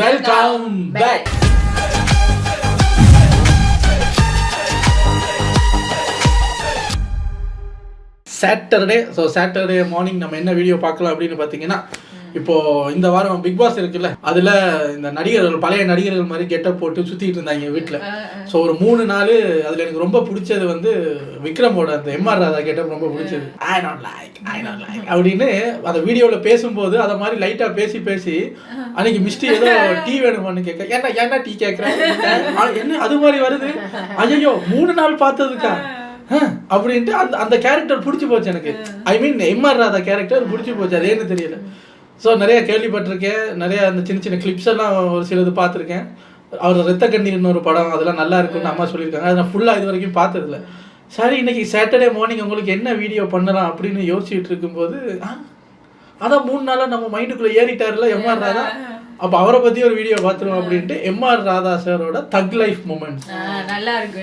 Welcome back. Saturday morning நம்ம என்ன video பார்க்கலாம் அப்படின்னு பார்த்தீங்கன்னா, இப்போ இந்த வாரம் பிக் பாஸ் இருக்குல்ல, அதில் இந்த நடிகர்கள் பழைய நடிகர்கள் மாதிரி கெட்டப் போட்டு சுற்றிட்டு இருந்தாங்க வீட்டில். ஸோ ஒரு 3 நாள் அதில் எனக்கு ரொம்ப பிடிச்சது வந்து விக்ரமோட அந்த எம்ஆர் ராதா கெட்டப் ரொம்ப பிடிச்சது. ஐ நாட் லைக் அப்படின்னு அந்த வீடியோவில் பேசும்போது அதை மாதிரி லைட்டாக பேசி அன்னைக்கு மிஸ்டி ஏதோ டீ வேணுமான்னு கேட்க, ஏன்னா டீ கேட்குறேன் என்ன அது மாதிரி வருது, ஐயோ 3 நாள் பார்த்ததுக்கா அப்படின்ட்டு அந்த கேரக்டர் பிடிச்சி போச்சு எனக்கு. ஐ மீன் எம்ஆர் ராதா கேரக்டர் பிடிச்சி போச்சு, அது ஏன்னு தெரியல. ஸோ நிறைய கேள்விப்பட்டிருக்கேன், நிறைய அந்த சின்ன கிளிப்ஸ் எல்லாம் ஒரு சிலது பார்த்துருக்கேன். அவர் ரத்த கண்ணீர்னு ஒரு படம், அதெல்லாம் நல்லா இருக்குன்னு அம்மா சொல்லியிருக்காங்க. அதை நான் ஃபுல்லாக இது வரைக்கும் பார்த்ததில்ல. சரி இன்னைக்கு சாட்டர்டே மார்னிங் உங்களுக்கு என்ன வீடியோ பண்ணலாம் அப்படின்னு யோசிச்சுட்டு இருக்கும்போது, அதான் 3 நாளாக நம்ம மைண்டுக்குள்ளே ஏறிட்டார்ல எம்ஆர் ராதா, அப்போ அவரை பற்றி ஒரு வீடியோ பார்த்துருவோம் அப்படின்ட்டு எம்ஆர் ராதா சாரோட தக் லைஃப் மூமெண்ட்ஸ் நல்லா இருக்கு.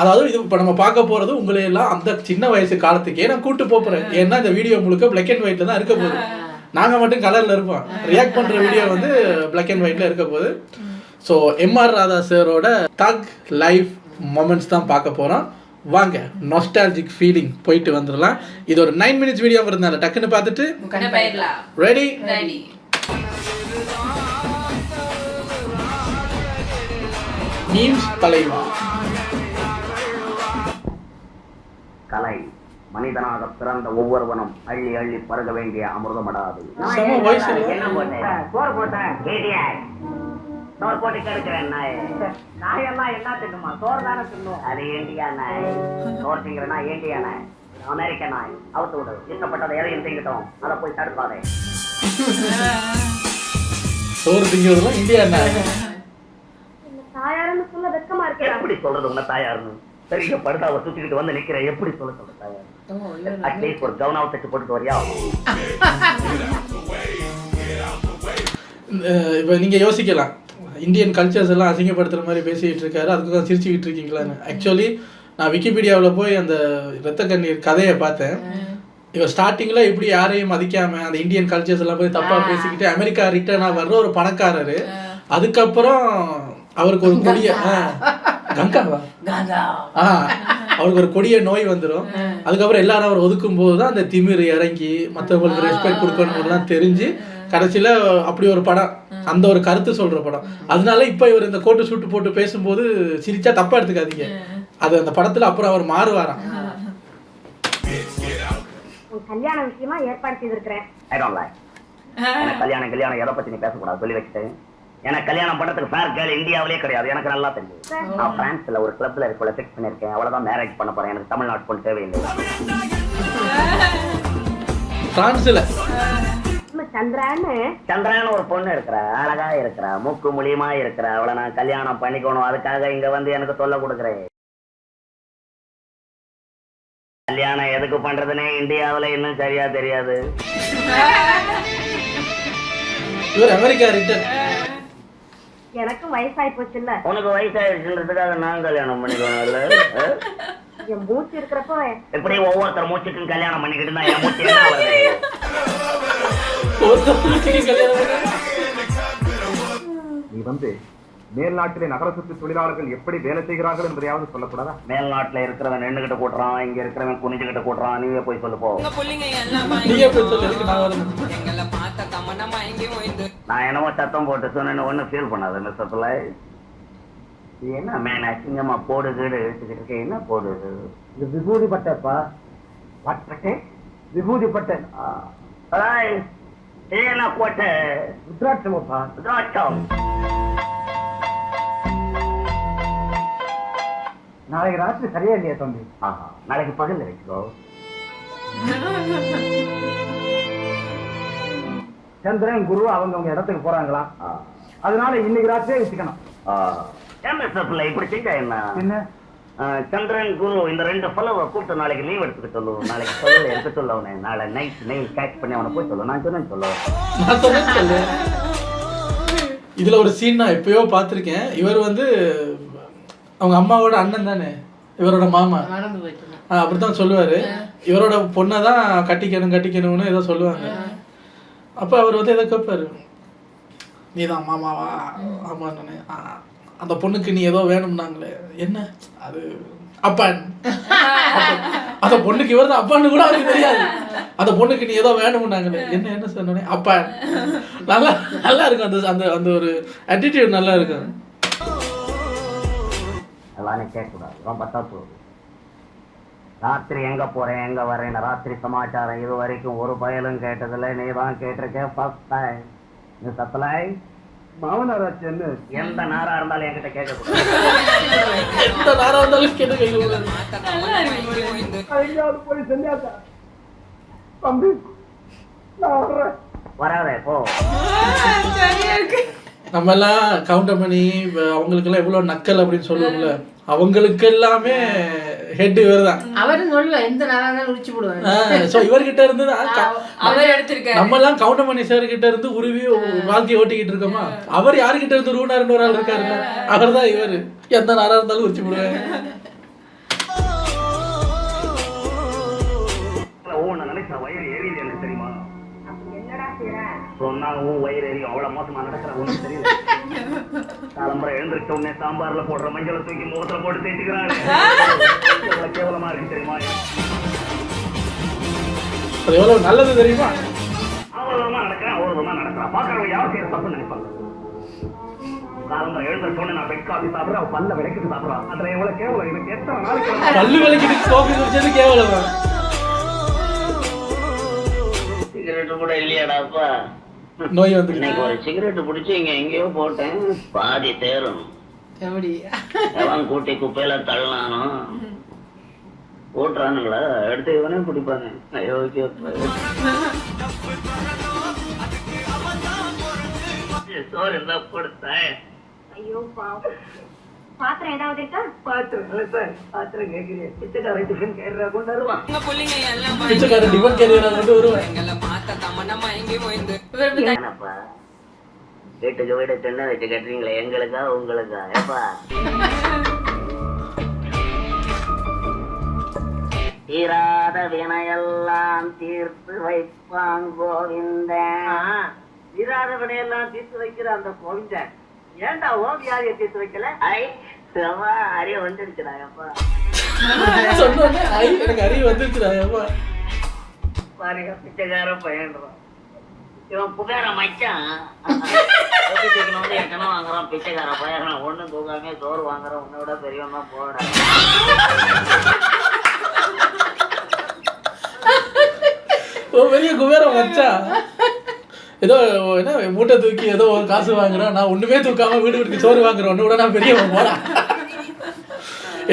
அதாவது இது இப்போ நம்ம பார்க்க போகிறது உங்களையெல்லாம் அந்த சின்ன வயசு காலத்துக்கே நான் கூப்பிட்டு போகிறேன். ஏன்னா இந்த வீடியோ முழுக்க பிளாக் அண்ட் ஒயிட்டில் தான் இருக்க போகுது. நாங்கள் மட்டும் கலரில் இருப்போம். ரியாக்ட் பண்ணுற வீடியோ வந்து பிளாக் அண்ட் ஒயிட்டில் இருக்க போகுது. ஸோ எம்ஆர் ராதா சாரோட தக் லைஃப் மொமெண்ட்ஸ் தான் பார்க்க போகிறோம். வாங்க நாஸ்டால்ஜிக் ஃபீலிங் போயிட்டு வந்துடலாம். இது ஒரு 9 minutes வீடியோ இருந்தால டக்குன்னு பார்த்துட்டு ரெடி. மீம்ஸ் தலைவா. கலை மனிதனாக பிறந்த ஒவ்வொருவனும் அள்ளி அள்ளி பருக வேண்டிய அமிர்தமடாது. சோறு போட்டு கெடுக்கிறேன் நாய். நாயெல்லாம் என்ன தின்னுமா? சோறு தானே தின்னும். அது ஏண்டியா நாய். சோறு திங்கிறனா ஏண்டியா நாய். அமெரிக்க நாய். அவுத்து விடு. இஷ்டப்பட்டதை எதையும் திங்கிட்டோம், அதை போய் தடுக்காதே. சோறு திங்கிறதுலாம் இந்தியா நாய். தாயாருன்னு சொல்ல வெக்கமா இருக்கு. எப்படி சொல்றது உன்ன தாயாருன்னு? பெரிய படுதாவை சுத்திக்கிட்டு வந்து நிக்கிற, எப்படி சொல்ல தாயார்? அட்லீஸ்ட் ஒரு கவுனாவை தச்சு போட்டுட்டு வரியா? இப்போ நீங்கள் யோசிக்கலாம், இந்தியன் கல்ச்சர்ஸ் எல்லாம் அசிங்கப்படுத்துகிற மாதிரி பேசிகிட்டு இருக்காரு, அதுக்கு தான் சிரிச்சுக்கிட்டு இருக்கீங்களான்னு. ஆக்சுவலி நான் விக்கிபீடியாவில் போய் அந்த ரத்த கண்ணீர் கதையை பார்த்தேன். இவர் ஸ்டார்டிங்கில் எப்படி யாரையும் மதிக்காமல் அந்த இந்தியன் கல்ச்சர்ஸ் எல்லாம் போய் தப்பாக பேசிக்கிட்டு அமெரிக்கா ரிட்டர்னாக வர்ற ஒரு பணக்காரர். அதுக்கப்புறம் அவருக்கு ஒரு கொடிய அவருக்கு ஒரு கொடிய நோய் வந்துடும். அதுக்கப்புறம் எல்லாரும் அவர் ஒதுக்கும் போது தான் அந்த திமிர் இறங்கி மற்றவங்களுக்கு ரெஸ்பெக்ட் கொடுக்கணும்லாம் தெரிஞ்சு கடைசியில் அப்படி ஒரு படம், அந்த ஒரு கருத்து சொல்கிற படம். அதனால இப்போ இவர் இந்த கோட்டு சூட்டு போட்டு பேசும்போது சிரிச்சா தப்பாக எடுத்துக்காதீங்க. அது அந்த படத்தில் அப்புறம் அவர் மாறுவாராம். கல்யாண விஷயமா ஏற்பாடு செய்திருக்கிறேன். கல்யாணம் எதை பத்தி நீ பேசக்கூடாது சொல்லி வச்சுட்டேன். எனக்கு கல்யாணம் பண்றதுக்கு ஃபேர் கேர்ள் இந்தியாவிலே கிடையாது, எனக்கு நல்லா தெரியும். நான் பிரான்ஸ்ல ஒரு கிளப்ல இருக்கோல ஃபிக்ஸ் பண்ணிருக்கேன், அவ்வளவுதான் மேரேஜ் பண்ண போறேன். எனக்கு தமிழ்நாட்டு பொண்ணு தேவையில்லை. பிரான்ஸ்ல சந்திரான்னு ஒரு பொண்ணு இருக்கிறா, அழகா இருக்கிறா, மூக்கு முழியமா இருக்கிறா, அவளை நான் கல்யாணம் பண்ணிக்கணும். அதுக்காக இங்க வந்து எனக்கு தொல்லை கொடுக்குறேன். கல்யாணம் எதுக்கு பண்றதுன்னே இந்தியாவில இன்னும் சரியா தெரியாது. America return. எனக்கு வயசாயி போச்சு இல்ல, உனக்கு வயசாயிருச்சுன்றதுக்காக நான் கல்யாணம் பண்ணிக்கணும். என் மூச்சு இருக்கிறப்போ எப்படி ஒவ்வொருத்தர் மூச்சுக்கும் கல்யாணம் பண்ணிக்கிட்டு இருந்தா என் மூச்சு என்ன வருது? நீ வந்து மேல்நாட்டிலே நகர சுற்று தொழிலாளர்கள் எப்படி வேலை செய்கிறார்கள் என்பதையாவது சொல்லக்கூடாதா? மேல்நாட்டுல இருக்கிறவன் நின்னுகிட்ட கூட்டுறான், இங்க இருக்கிறவன் குனிஞ்சுகிட்ட கூட்டுறான். நீங்க போய் சொல்லு போ. நான் என்னமோ சத்தம் போட்டு சொன்னேன்னு ஒன்னும் ஃபீல் பண்ணாது மிஸ்டர்ல. என்ன மேன் அசிங்கமா போடு கீடு எடுத்துக்கிட்டு இருக்க? என்ன போடுது? இது விபூதி பட்டப்பா. பட்டே விபூதி பட்டன். என்ன கோட்டை? ருத்ராட்சமப்பா. ருத்ராட்சம். நாளைக்கு ராத்திரி சரியா இல்லையா தம்பி? நாளைக்கு பகல்ல வச்சுக்கோ. சந்திரன் குரு அவங்க இடத்துக்கு போறாங்களா, அதனால இன்னைக்கு ராத்திரியே வச்சுக்கணும். இப்படி செஞ்சா என்ன? சந்திரன் குரு இந்த 2 ஃபெலோவை கூப்பிட்டு நாளைக்கு லீவ் எடுத்துக்க சொல்லுவோம். நாளைக்கு பகல்ல எடுக்க சொல்ல அவனை. நாளை நைட் நெயில் கேட்ச் பண்ணி அவனை போய் சொல்லுவோம். நான் சொன்னேன்னு சொல்லுவேன். இதுல ஒரு சீன் நான் எப்பயோ பார்த்திருக்கேன். இவர் வந்து அவங்க அம்மாவோட அண்ணன் தானே, இவரோட மாமா. அப்படித்தான் சொல்லுவாரு. இவரோட பொண்ணை தான் கட்டிக்கணும்னு ஏதோ சொல்லுவாங்க. அப்போ அவர் வந்து எதை கேட்பாரு, நீதான் மாமாவா? ஆமா நானே. அந்த பொண்ணுக்கு நீ ஏதோ வேணும்னாங்களே, என்ன அது? அப்பான். அந்த பொண்ணுக்கு இவர் தான் அப்பான்னு கூட அவருக்கு தெரியாது. அந்த பொண்ணுக்கு நீ ஏதோ வேணும்னாங்களே, என்ன சொன்னே? அப்பான். நல்லா நல்லா இருக்கும் அந்த அந்த அந்த ஒரு ஆட்டிடியூட் நல்லா இருக்கும். எல்லாரும் கேட்கக்கூடாது, ரொம்ப தப்பு. ராத்திரி எங்க போறேன் எங்க வரேன் ராத்திரி சமாச்சாரம் இது வரைக்கும் ஒரு பயலும் கேட்டதில்ல. நீ தான் கேட்டிருக்கேன் ஃபர்ஸ்ட் டைம். நீ சத்தலாய் மாமனாராச்சு என்ன? எந்த நாரா இருந்தாலும் என்கிட்ட கேட்கக்கூடாது. எந்த நாரா இருந்தாலும் கேட்டு கையில் போய் செஞ்சாக்கா தம்பி நான் வர்றேன். வராதே போ. நம்ம எல்லாம் கவுண்டர் பண்ணி அவங்களுக்கெல்லாம் எவ்வளவு நக்கல் அப்படின்னு சொல்லுவோம்ல, அவங்களுக்கு எல்லாமே ஹெட் இவர் தான். அவரும் சொல்லுவேன் எந்த நாளா இருந்தாலும் உரிச்சு போடுவாங்க. சோ இவர்கிட்ட இருந்து அவர் எடுத்திருக்காரு. நம்ம எல்லாம் கவுண்டர் பண்ணி சார் கிட்ட இருந்து உருவி வாழ்க்கையை ஓட்டிக்கிட்டு இருக்கோமா. அவர் யாருக்கிட்ட இருந்து ரூனார்னு ஒரு ஆள் இருக்காரு, அவர் தான் இவரு. எந்த நாளா இருந்தாலும் உரிச்சு போடுவாங்க. நினைச்சா வயிறு எரியுது எனக்கு தெரியுமா? என்னடா செய்யற? சொன்னா உன் வயிறு எரியும். அவ்வளவு மோசமா நடக்கிற ஒண்ணு தெரியல. காலம்பரை எழுந்திருச்ச உடனே சாம்பார்ல போடுற மஞ்சளை தூக்கி முகத்துல போட்டு தேய்ச்சிக்கிறாங்க. எவ்வளவு கேவலமா இருக்கு தெரியுமா? அது எவ்வளவு நல்லது தெரியுமா? அவ்வளவுமா நடக்கிறேன் அவ்வளவுமா நடக்கிறான். பாக்குறவங்க யாரும் செய்யற தப்பு நினைப்பாங்க. காலம்பரை எழுந்திருச்ச உடனே நான் பெட் காஃபி சாப்பிடுறேன், அவன் பல்ல விளக்கிட்டு சாப்பிடுறான். அதுல எவ்வளவு கேவலம். எனக்கு எத்தனை நாளைக்கு பல்லு விளக்கிட்டு காஃபி குடிச்சது கேவலம். சிகரெட் கூட இல்லையாடாப்பா? நோய் வந்து இன்னைக்கு ஒரு சிகரெட் பிடிச்சி இங்க எங்கேயோ போட்டேன், பாதி தேரும். எப்படி எவன் கூட்டி குப்பையில தள்ளனானோ ஓட்டுறானுங்களா எடுத்து இவனே பிடிப்பானே. அயோக்கிய சோறு இருந்தா கொடுத்தேன். ஐயோ பாவம். பாத்திரம் ஏதாவது இருக்கா? பாத்திரம் கேட்கிறேன். பிச்சைக்காரன் டிஃபன் கேட்கறா கொண்டு வருவான். பிச்சைக்காரன் டிஃபன் கேரியரா கொண்டு வருவேன். என்னப்பா வீட்டுக்கு வீடு தின்ன வச்சு கட்டுறீங்களே, எங்களுக்கா உங்களுக்கா? ஏப்பா தீராத வினையெல்லாம் தீர்த்து வைப்பான் கோவிந்தன். தீராத வினையெல்லாம் தீர்த்து வைக்கிற அந்த கோவிந்தன் ஏன்டா ஓவியாரிய தீர்த்து வைக்கல? அறிய வந்துருச்சுடாப்பா. சொன்னோடனே எனக்கு அறிவு வந்துருச்சுடாப்பா. பாருங்க பிச்சைக்கார பையன்றான். இவன் புகார மச்சான் வந்து எட்டனா வாங்குறான். பிச்சைக்கார பையன் ஒண்ணும் தூக்காமே சோறு வாங்குறான். உன்னை விட பெரியவன் தான் போட. பெரிய குபேரம் வச்சா ஏதோ என்ன மூட்டை தூக்கி ஏதோ ஒரு காசு வாங்குறான். நான் ஒண்ணுமே தூக்காம வீடு வீட்டுக்கு சோறு வாங்குறேன். ஒண்ணு கூட நான் பெரியவன் போடா.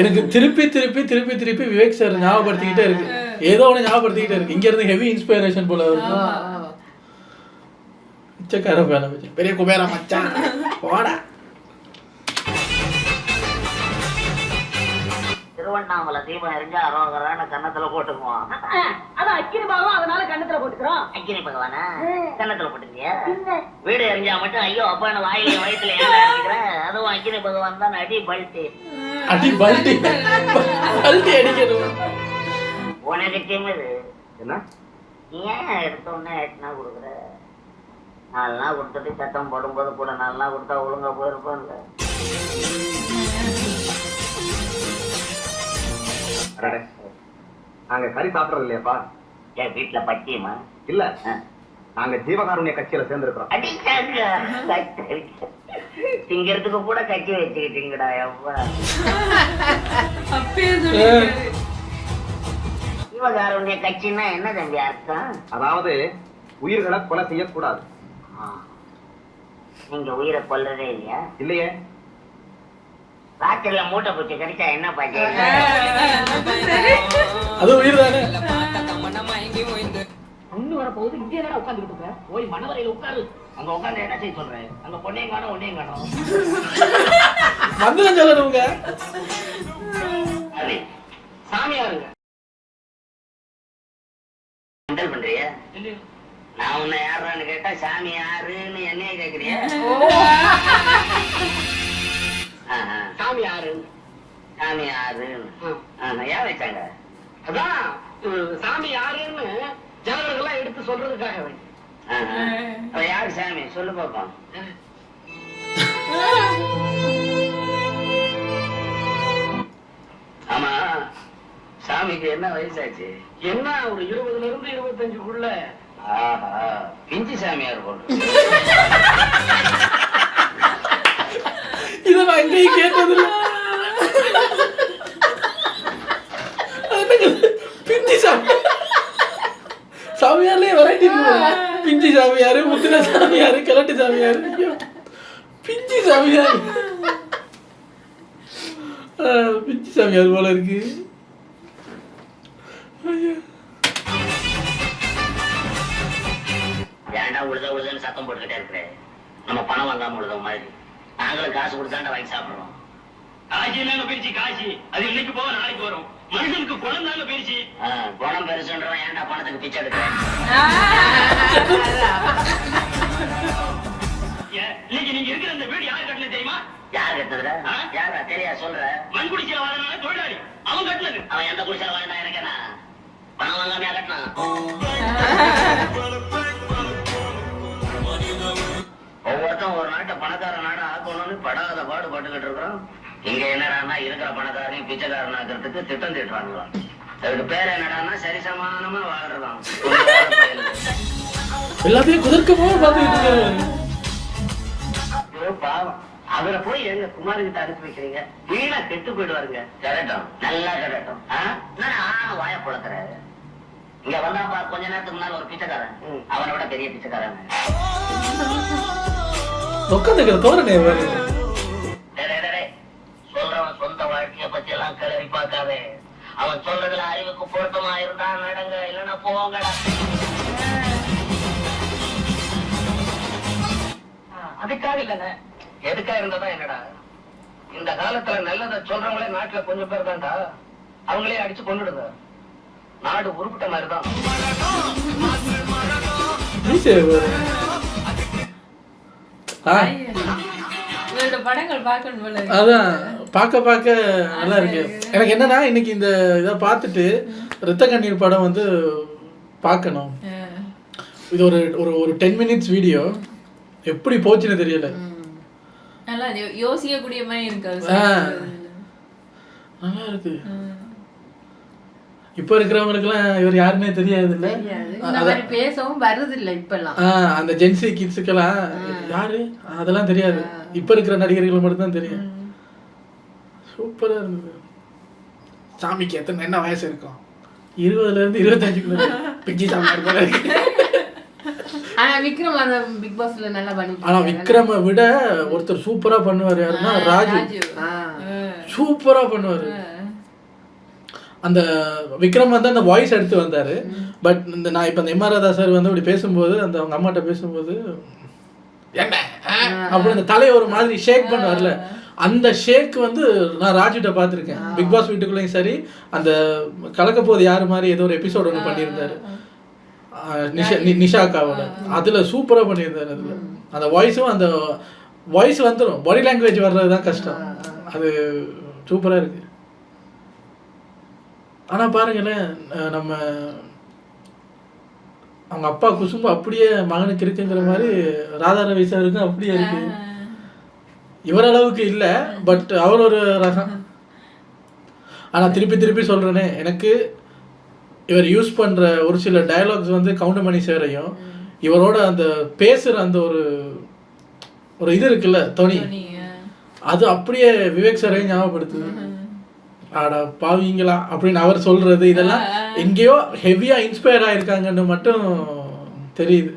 எனக்கு திருப்பி திருப்பி திருப்பி திருப்பி விவேக் சார் ஞாபகப்படுத்திக்கிட்டே இருக்கு. ஏதோ ஒண்ணு ஞாபகப்படுத்திக்கிட்டே இருக்கு. இங்க இருந்து ஹெவி இன்ஸ்பிரேஷன் போல இருக்கு. பிச்சைக்கார பேர பெரிய குபேரம் மச்சான் போடா. திருவண்ணாமலை தீபம் எரிஞ்சா அரோகரான கன்னத்துல போட்டுக்குவான். அதான் அக்கினி பாகம், அதனால கண்ணத்துல போட்டுக்கிறோம். அக்கினி பகவானா கன்னத்துல போட்டுக்கியா? வீடு எரிஞ்சா மட்டும் ஐயோ அப்பான்னு வாயில வயிற்றுல ஏன் அடிக்கிறேன்? அதுவும் அக்கினி பகவான் தான் அடி பல்ட்டி. அடி பல்ட்டி பல்ட்டி அடிக்கணும். உனக்கு திமிரு என்ன? ஏன் எடுத்த உடனே எட்டுனா கொடுக்குற? 4 நாள் கொடுத்துட்டு சத்தம் போடும்போது கூட 4 நாள் கொடுத்தா ஒழுங்கா போயிருப்பான்ல. நாங்க கறி சாப்பிடறது இல்லையாப்பா? ஏன் வீட்டுல பச்சியமா? இல்ல, நாங்க ஜீவகாருண்ய கட்சியில சேர்ந்திருக்கிறோம். திங்கிறதுக்கு கூட கட்சி வச்சுக்கிட்டீங்கடா எவ்வா. ஜீவகாருண்ய கட்சின்னா என்ன தம்பி அர்த்தம்? அதாவது உயிர்களை கொலை செய்யக்கூடாது. நீங்க உயிரை கொல்றதே இல்லையா? இல்லையே. ராத்திரில மூட்டை பூச்சி கடிச்சா என்ன பாச்சு? அது உயிர் தானே. பொண்ணு வர போகுது, இங்கே என்ன உட்காந்துக்கிட்டு இருக்க? போய் மணவரையில உட்காரு. அங்க உட்காந்து என்ன செய்ய சொல்றேன்? அங்க பொண்ணையும் காணும் ஒன்னையும் காணும். வந்து சொல்லணுங்க சாமியாருங்க கிண்டல் பண்றியா? நான் உன்னை யாருன்னு கேட்டா சாமி யாருன்னு என்னைய கேக்குறியா? சாமி யாருன்னு சாமி யாருன்னு ஏன் வச்சாங்க? அதான் சாமி யாருன்னு ஜனங்கள்லாம் எடுத்து சொல்றதுக்காக. யாரு சாமி சொல்லு பாப்போம். தம்பிக்கு என்ன வயசாச்சு? என்ன ஒரு 20ல இருந்து 25க்குள்ள. ஆஹா, பிஞ்சி சாமியார் போட்டு. இதை நான் எங்கேயும் கேட்டதில்லை. பிஞ்சி சாமியார், சாமியார்லயே வெரைட்டி இருக்கு. பிஞ்சி சாமியாரு, முத்தின சாமியாரு, கிழட்டு சாமியாரு, பிஞ்சி சாமியார். பிஞ்சி சாமியார் போல இருக்கு. ஏன்டா உழுதுன்னு சத்தம் போட்டுக்கிட்டே இருக்கிறேன்? நம்ம பணம் வாங்காம உழுத மாதிரி நாங்களும் காசு கொடுத்தாண்டா வாங்கி சாப்பிடுறோம். காசி என்னங்க பிரிச்சு காசி, அது இன்னைக்கு போக நாளைக்கு வரும். மனுஷனுக்கு குணம் தாங்க பிரிச்சு. குணம் பெருசுன்றவன் ஏன்டா பணத்துக்கு பிச்சை எடுக்கிறேன்? இன்னைக்கு நீங்க இருக்கிற இந்த வீடு யாரு கட்டினது தெரியுமா? யார் கட்டுறதுல? யாரா தெரியா சொல்ற? மண் குடிச்சல வாழ்னால தொழிலாளி அவன் கட்டினது. அவன் எந்த குடிச்சல வாழ்னா எனக்கு என்ன? பணம் வாங்காமையா கட்டினான்? ஒவ்வொருத்தரும் ஒரு நாட்டை பணக்கார நாடா ஆக்கணும்னு படாத பாடுபட்டுக்கிட்டு இருக்கிறோம். இங்க என்னடான்னா இருக்கிற பணக்காரையும் பிச்சைக்காரன் ஆக்கிறதுக்கு திட்டம் திட்டுறாங்களாம். அதுக்கு பேர் என்னடான்னா சரிசமானமா வாழ்றதாம். எல்லாத்தையும் குதர்க்கமா பார்த்துக்கிட்டு பாவம். அவரை போய் எங்க குமார்கிட்ட அனுப்பி வைக்கிறீங்க? வீணா கெட்டு போயிடுவாருங்க. கரெக்டும், நல்லா கரெக்டும். வாய புழக்கிறாரு. இங்க வந்தாப்பா கொஞ்ச நேரத்துக்கு முன்னால ஒரு பிச்சைக்காரன், அவனை விட பெரிய பிச்சைக்காரன். தோரணை சொல்றவன் சொந்த வாழ்க்கைய பத்தி எல்லாம் கிளறி பார்க்காதே. அவன் சொல்றதுல அறிவுக்கு பொருத்தமா இருந்தா நடங்க, இல்லன்னா போங்கடா. அதுக்காக இல்லங்க, எதுக்காக இருந்ததா என்னடா? இந்த காலத்துல நல்லதை சொல்றவங்களே நாட்டுல கொஞ்சம் பேர் தான்டா. அவங்களே அடிச்சு கொண்டுடுங்க. நாடு உருப்பிட்ட மாதிரிதான். படங்கள் பார்க்கணும் போல. அதான் பார்க்க நல்லா இருக்கு. எனக்கு என்னன்னா இன்னைக்கு இந்த இதை பார்த்துட்டு ரத்த கண்ணீர் படம் வந்து பார்க்கணும். இது ஒரு ஒரு 10 minutes வீடியோ. எப்படி போச்சுன்னு தெரியல. நல்லா யோசிக்கக்கூடிய மாதிரி இருக்கு. நல்லா இருக்கு. இப்ப இருக்கிறவங்களுக்குலாம் இவர் யாருன்னே தெரியாது இல்ல. இந்த மாதிரி பேசவும் வருது இல்ல இப்பெல்லாம். அந்த ஜென்சி கிட்ஸுக்கெல்லாம் யாரு அதெல்லாம் தெரியாது. இப்ப இருக்கிற நடிகர்கள் மட்டும் தான் தெரியும். சூப்பரா இருந்தது. சாமிக்கு எத்தனை என்ன வயசு இருக்கும்? 20ல இருந்து 25க்குள்ள பிஜி சாமியார் போல இருக்கு. ஆனா விக்ரம் அந்த பிக் பாஸ்ல நல்லா பண்ணிட்டாரு. ஆனா விக்ரம விட ஒருத்தர் சூப்பரா பண்ணுவாரு. யாருன்னா ராஜு. சூப்பரா பண்ணுவாரு. அந்த விக்ரம் வந்து அந்த வாய்ஸ் எடுத்து வந்தாரு. பட் இந்த நான் இப்ப இந்த எம்ஆர் ராதா சார் வந்து அப்படி பேசும்போது, அந்த அவங்க அம்மாட்ட பேசும்போது என்ன அப்படி அந்த தலையை ஒரு மாதிரி ஷேக் பண்ணுவார்ல, அந்த ஷேக் வந்து நான் ராஜுட்ட பார்த்துருக்கேன். பிக் பாஸ் வீட்டுக்குள்ளேயும் சரி, அந்த கலக்க போது யாரு மாதிரி ஏதோ ஒரு எபிசோட் ஒன்று பண்ணியிருந்தாரு நிஷாக்காவோட. அதுல சூப்பரா பண்ணியிருந்தாரு. அதுல அந்த வாய்ஸும் அந்த வாய்ஸ் வந்துடும். பாடி லாங்குவேஜ் வர்றதுதான் கஷ்டம். அது சூப்பரா இருக்கு. ஆனா பாருங்களேன், நம்ம அவங்க அப்பா குசும்பு அப்படியே மகனுக்கு இருக்குங்கிற மாதிரி ராதா ரவி சாருக்கும் அப்படியே இருக்கு. இவர் அளவுக்கு இல்லை, பட் அவர் ஒரு ரகம். ஆனா திருப்பி சொல்றேனே, எனக்கு இவர் யூஸ் பண்ற ஒரு சில டயலாக்ஸ் வந்து கவுண்டமணி சாரையும் இவரோட அந்த பேசுற அந்த ஒரு இது இருக்குல்ல தொனி, அது அப்படியே விவேக் சாரையும் ஞாபகப்படுத்துது. ஆடா பாவீங்களா அப்படின்னு அவர் சொல்றது இதெல்லாம் எங்கேயோ ஹெவியா இன்ஸ்பயர் ஆயிருக்காங்கன்னு மட்டும் தெரியுது.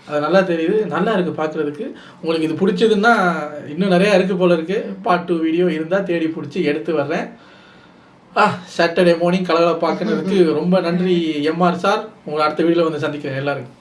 அது நல்லா தெரியுது. நல்லா இருக்கு பார்க்குறதுக்கு. உங்களுக்கு இது பிடிச்சதுன்னா இன்னும் நிறையா இருக்குது போல இருக்குது. பார்ட் 2 வீடியோ இருந்தால் தேடி பிடிச்சி எடுத்து வர்றேன். சாட்டர்டே மார்னிங் கலகலை பார்க்குறதுக்கு ரொம்ப நன்றி எம்ஆர் சார். உங்களை அடுத்த வீடியோவில் வந்து சந்திக்கிறேன் எல்லாரும்.